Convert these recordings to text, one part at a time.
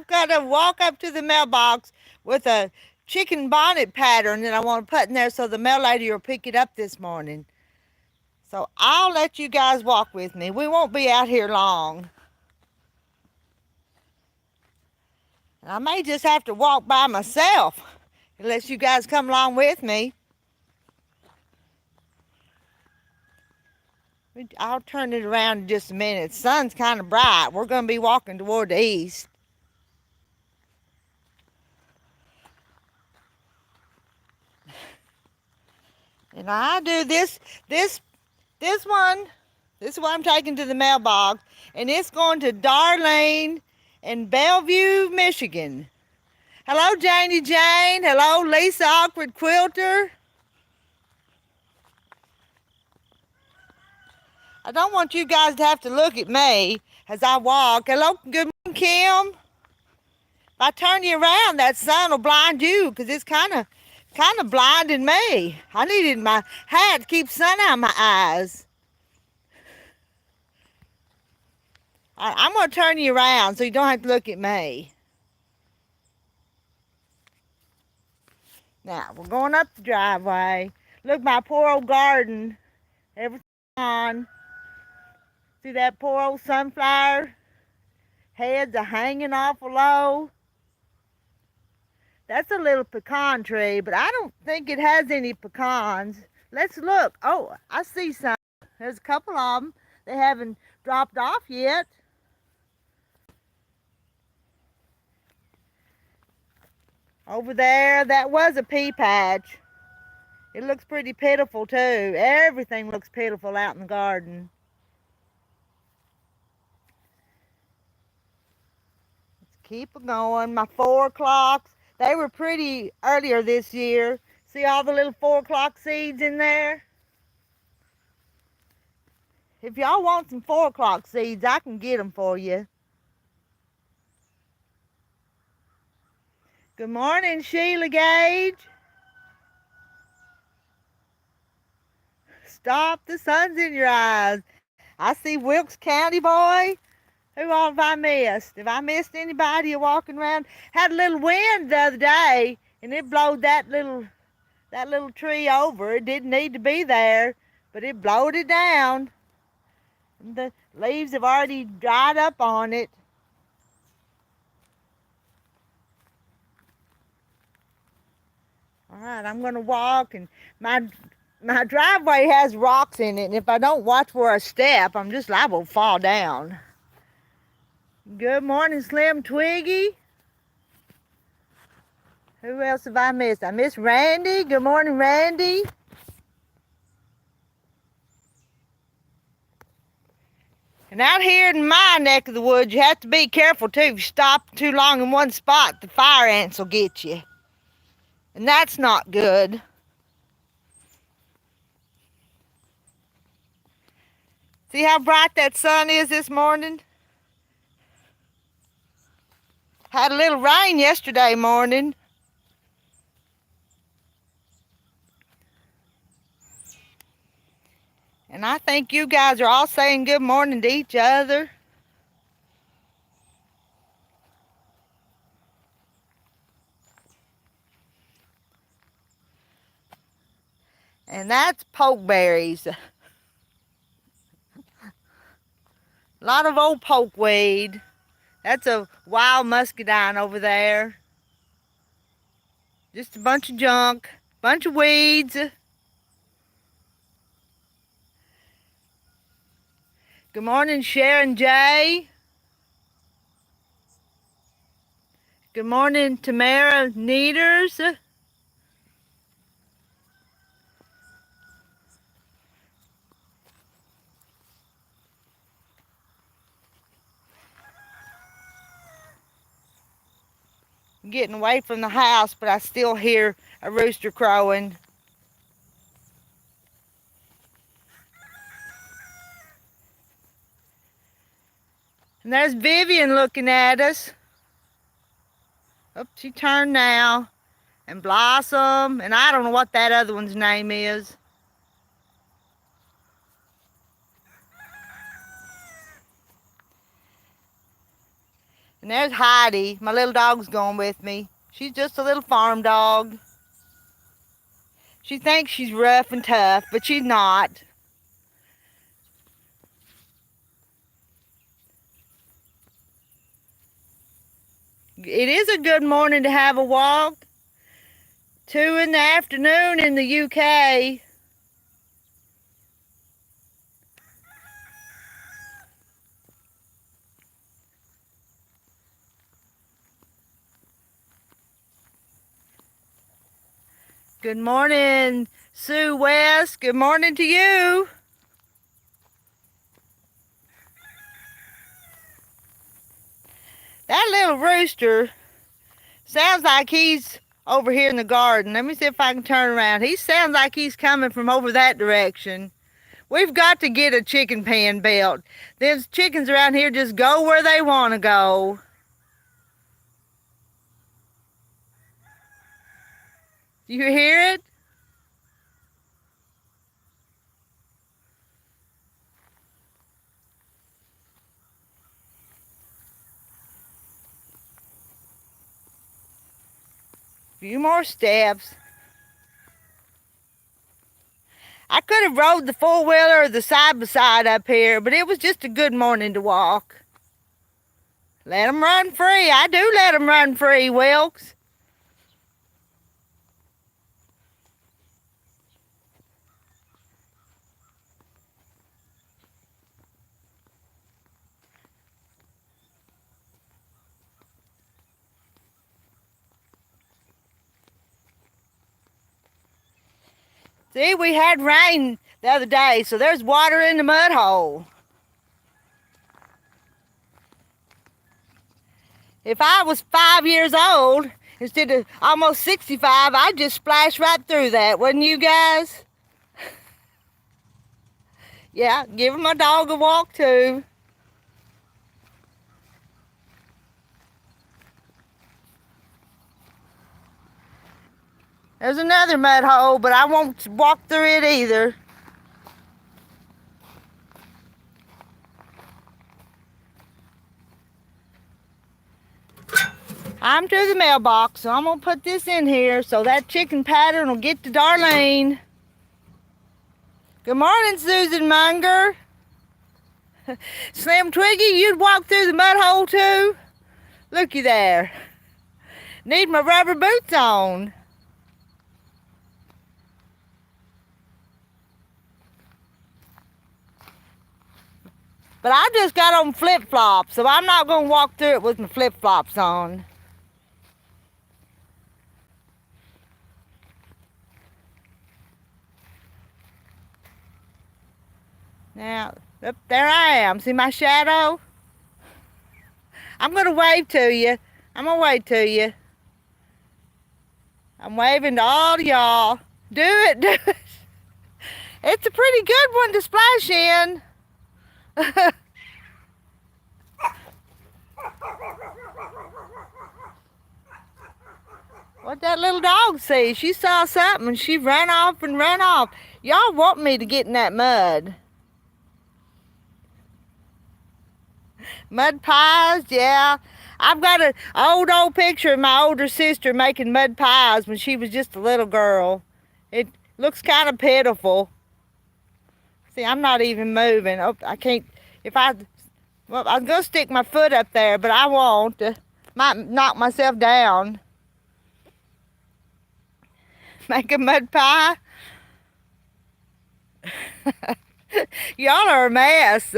got to walk up to the mailbox with a chicken bonnet pattern that I want to put in there so the mail lady will pick it up this morning. So I'll let you guys walk with me. We won't be out here long. I may just have to walk by myself unless you guys come along with me. I'll turn it around in just a minute. The sun's kind of bright. We're going to be walking toward the east. And I do this one. This is what I'm taking to the mailbox. And it's going to Darlene in Bellevue, Michigan. Hello, Janie Jane. Hello, Lisa Awkward Quilter. I don't want you guys to have to look at me as I walk. Hello, good morning, Kim. If I turn you around, that sun will blind you because it's kind of blinding me. I needed my hat to keep sun out of my eyes. I'm going to turn you around so you don't have to look at me. Now, we're going up the driveway. Look, my poor old garden. Everything's on. See that poor old sunflower? Heads are hanging awful low. That's a little pecan tree, but I don't think it has any pecans. Let's look. Oh, I see some. There's a couple of them. They haven't dropped off yet. Over there, that was a pea patch. It looks pretty pitiful too. Everything looks pitiful out in the garden. Let's keep it going. My 4 o'clocks, they were pretty earlier this year. See all the little 4 o'clock seeds in there? If y'all want some 4 o'clock seeds, I can get them for you. Good morning, Sheila Gage. Stop, the sun's in your eyes. I see Wilkes County boy. Who all have I missed? Have I missed anybody walking around? Had a little wind the other day, and it blowed that little tree over. It didn't need to be there, but it blowed it down. The leaves have already dried up on it. All right, I'm going to walk, and my driveway has rocks in it, and if I don't watch where I step, I'm just liable to fall down. Good morning, Slim Twiggy. Who else have I missed? I missed Randy. Good morning, Randy. And out here in my neck of the woods, you have to be careful too. If you stop too long in one spot, the fire ants will get you. And that's not good. See how bright that sun is this morning? Had a little rain yesterday morning. And I think you guys are all saying good morning to each other. And that's pokeberries. A lot of old pokeweed. That's a wild muscadine over there. Just a bunch of junk, bunch of weeds. Good morning, Sharon J. Good morning, Tamara Needers. I'm getting away from the house, but I still hear a rooster crowing. And there's Vivian looking at us. Oh, she turned now. And Blossom, and I don't know what that other one's name is. And there's Heidi. My little dog's going with me. She's just a little farm dog. She thinks she's rough and tough, but she's not. It is a good morning to have a walk. 2 in the afternoon in the UK. Good morning, Sue West. Good morning to you. That little rooster sounds like he's over here in the garden. Let me see if I can turn around. He sounds like he's coming from over that direction. We've got to get a chicken pen built. These chickens around here just go where they want to go. You hear it? Few more steps. I could have rode the four-wheeler or the side-by-side up here, but it was just a good morning to walk. Let them run free. I do let them run free, Wilkes. See, we had rain the other day, so there's water in the mud hole. If I was 5 years old, instead of almost 65, I'd just splash right through that, wouldn't you guys? Yeah, giving my dog a walk too. There's another mud hole, but I won't walk through it either. I'm to the mailbox, so I'm going to put this in here so that chicken pattern will get to Darlene. Good morning, Susan Munger. Slim Twiggy, you'd walk through the mud hole too? Looky there. Need my rubber boots on. But I just got on flip-flops, so I'm not going to walk through it with my flip-flops on. Now, up there I am. See my shadow? I'm going to wave to you. I'm going to wave to you. I'm waving to all of y'all. Do it, do it. It's a pretty good one to splash in. What that little dog see? She saw something and she ran off and ran off. Y'all want me to get in that mud. Mud pies, yeah. I've got an old picture of my older sister making mud pies when she was just a little girl. It looks kind of pitiful. See, I'm not even moving. Oh, I can't. Well, I was going to stick my foot up there, but I won't. Might knock myself down. Make a mud pie. Y'all are a mess.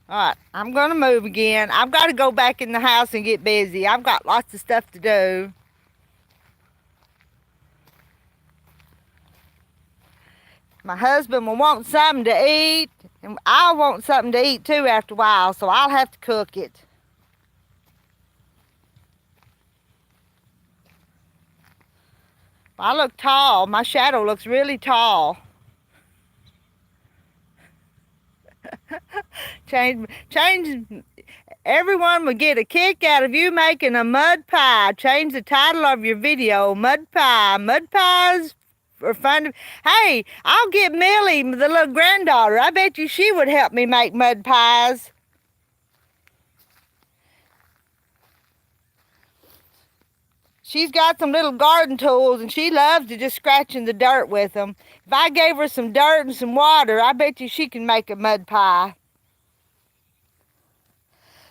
Alright, I'm going to move again. I've got to go back in the house and get busy. I've got lots of stuff to do. My husband will want something to eat, and I'll want something to eat too after a while, so I'll have to cook it. I look tall. My shadow looks really tall. Everyone would get a kick out of you making a mud pie. Change the title of your video, mud pie. Mud pies are fun. Hey, I'll get Millie, the little granddaughter. I bet you she would help me make mud pies. She's got some little garden tools, and she loves to just scratch in the dirt with them. If I gave her some dirt and some water, I bet you she can make a mud pie.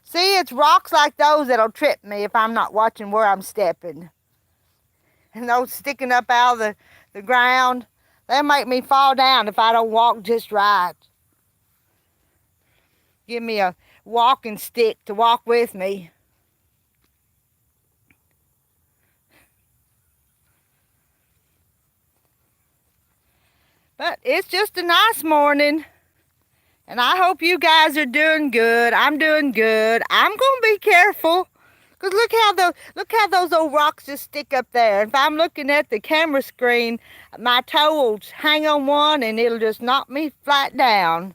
See, it's rocks like those that'll trip me if I'm not watching where I'm stepping. And those sticking up out of the ground, they'll make me fall down if I don't walk just right. Give me a walking stick to walk with me. But it's just a nice morning. And I hope you guys are doing good. I'm doing good. I'm going to be careful. Because look how those old rocks just stick up there. If I'm looking at the camera screen, my toe will hang on one and it'll just knock me flat down.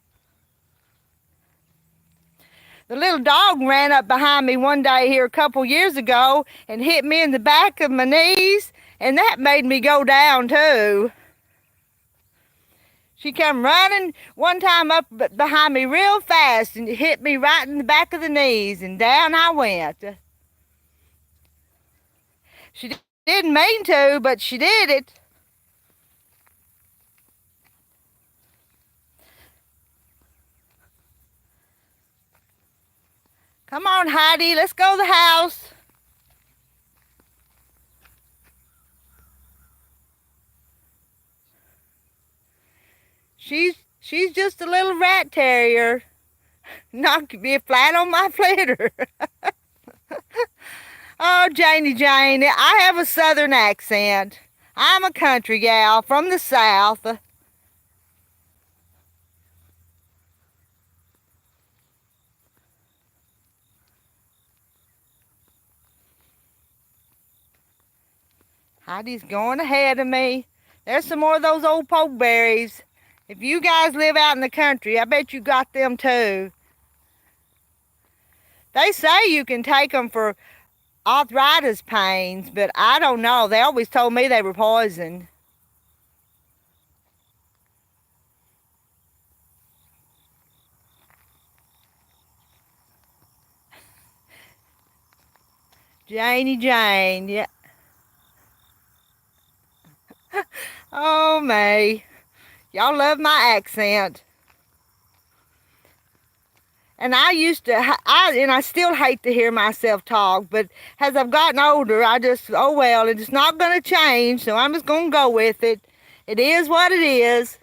The little dog ran up behind me one day here a couple years ago and hit me in the back of my knees, and that made me go down too. She come running one time up behind me real fast and hit me right in the back of the knees, and down I went. She didn't mean to, but she did it. Come on, Heidi, let's go to the house. She's just a little rat terrier. Knocked me flat on my flitter. Oh, Janie, I have a southern accent. I'm a country gal from the south. Heidi's going ahead of me. There's some more of those old pokeberries. If you guys live out in the country, I bet you got them too. They say you can take them for arthritis pains, but I don't know. They always told me they were poison. Jane, yeah. Oh, May. Y'all love my accent. And I still hate to hear myself talk, but as I've gotten older, oh well, it's not going to change, so I'm just going to go with it. It is what it is.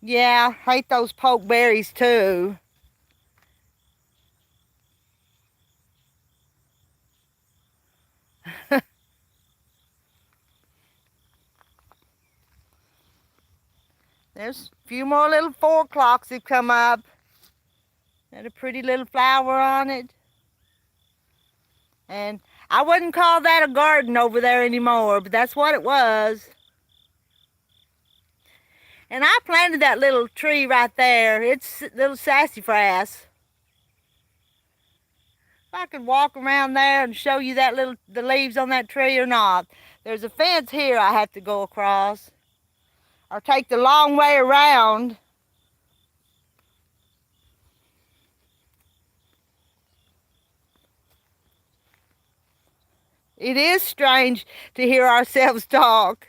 Yeah, hate those pokeberries too. There's a few more little 4 o'clocks that come up. And a pretty little flower on it. And I wouldn't call that a garden over there anymore, but that's what it was. And I planted that little tree right there. It's little sassafras. If I could walk around there and show you the leaves on that tree or not. There's a fence here I have to go across. Or take the long way around. It is strange to hear ourselves talk.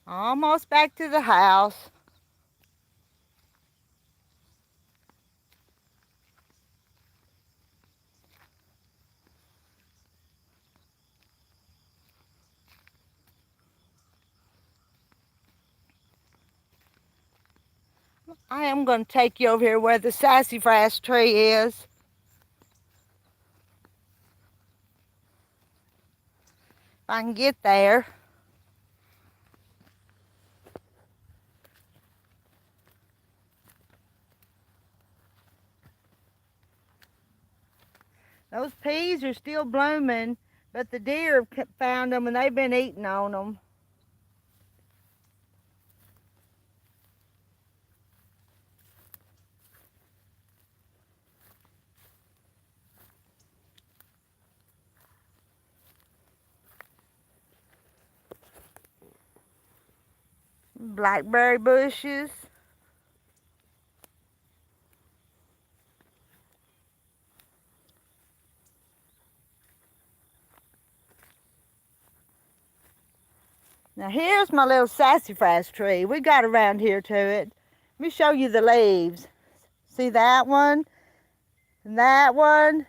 Almost back to the house. I am going to take you over here where the sassafras tree is. If I can get there. Those peas are still blooming, but the deer found them and they've been eating on them. Blackberry bushes. Now here's my little sassafras tree. We got around here to it. Let me show you the leaves. See that one? And that one?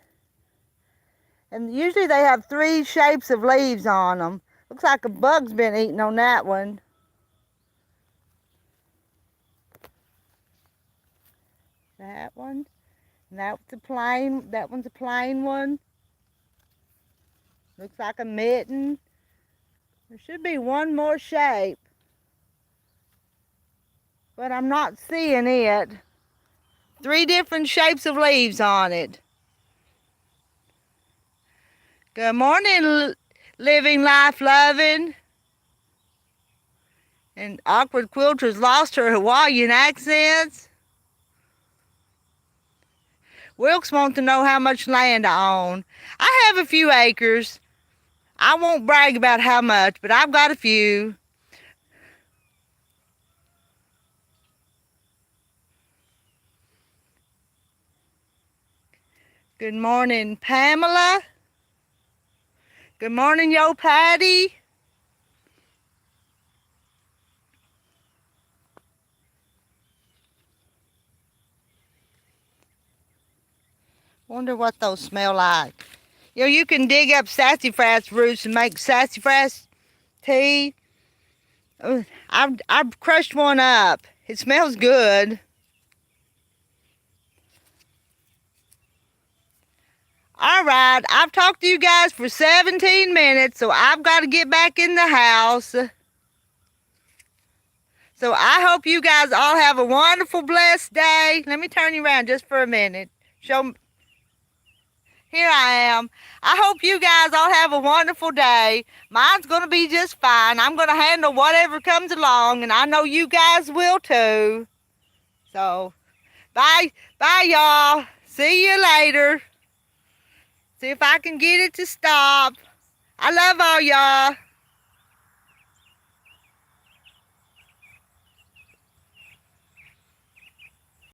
And usually they have 3 shapes of leaves on them. Looks like a bug's been eating on that one. That one. And that one's a plain one. Looks like a mitten. There should be one more shape, but I'm not seeing it. 3 different shapes of leaves on it. Good morning, living life loving. And Awkward Quilter's lost her Hawaiian accents. Wilkes wants to know how much land I own. I have a few acres. I won't brag about how much, but I've got a few. Good morning, Pamela. Good morning, Yo Patty. Wonder what those smell like. You know, you can dig up sassafras roots and make sassafras tea. I've crushed one up. It smells good. All right, I've talked to you guys for 17 minutes, so I've got to get back in the house. So I hope you guys all have a wonderful, blessed day. Let me turn you around just for a minute. Here I am. I hope you guys all have a wonderful day. Mine's going to be just fine. I'm going to handle whatever comes along, and I know you guys will too. So, bye, y'all. See you later. See if I can get it to stop. I love all y'all.